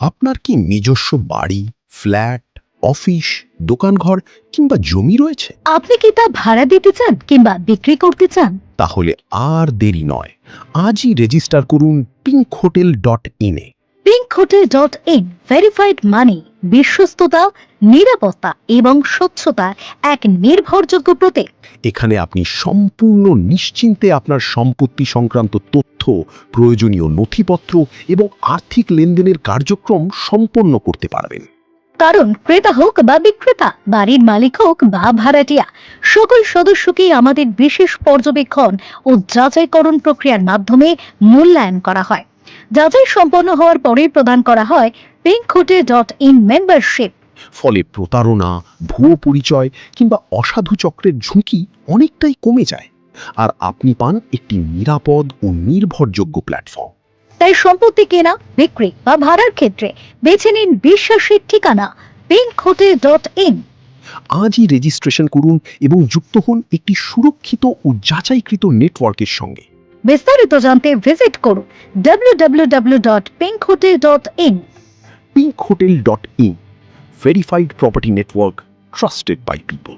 আপনার কি নিজস্ব বাড়ি, ফ্ল্যাট, অফিস, দোকানঘর কিংবা জমি রয়েছে? আপনি কি তা ভাড়া দিতে চান কিংবা বিক্রি করতে চান? তাহলে আর দেরি নয়, আজই রেজিস্টার করুন pinkhotel.in এ। pinkhotel.in ভেরিফাইড মানি, বিশ্বস্ততা, নিরাপত্তা এবং স্বচ্ছতা এক নির্ভরযোগ্য প্রতীক। এখানে আপনি সম্পূর্ণ নিশ্চিন্তে আপনার সম্পত্তি সংক্রান্ত তথ্য, প্রয়োজনীয় নথিপত্র এবং আর্থিক লেনদেনের কার্যক্রম সম্পন্ন করতে পারবেন। কারণ ক্রেতা হোক বা বিক্রেতা, বাড়ির মালিক হোক বা ভাড়াটিয়া, সকল সদস্যকেই আমাদের বিশেষ পর্যবেক্ষণ ও যাচাইকরণ প্রক্রিয়ার মাধ্যমে মূল্যায়ন করা হয়। যাচাই সম্পন্ন হওয়ার পরে প্রদান করা হয় pinkhotel.in মেম্বারশিপ। ফলে প্রতারণা, ভুয়ো পরিচয় কিংবা অসাধু চক্রের ঝুঁকি অনেকটাই কমে যায়, আর আপনি পান একটি নিরাপদ ও নির্ভরযোগ্য প্ল্যাটফর্ম। তাই সম্পত্তি কেনা, বিক্রি বা ভাড়ার ক্ষেত্রে বেছে নিন বিশ্বাসের ঠিকানা pinkhotel.in। আজই রেজিস্ট্রেশন করুন এবং যুক্ত হন একটি সুরক্ষিত ও যাচাইকৃত নেটওয়ার্কের সঙ্গে। বিস্তারিত জানতে ভিজিট করুন www.pinkhotel.in। pinkhotel.in, verified property network trusted by people.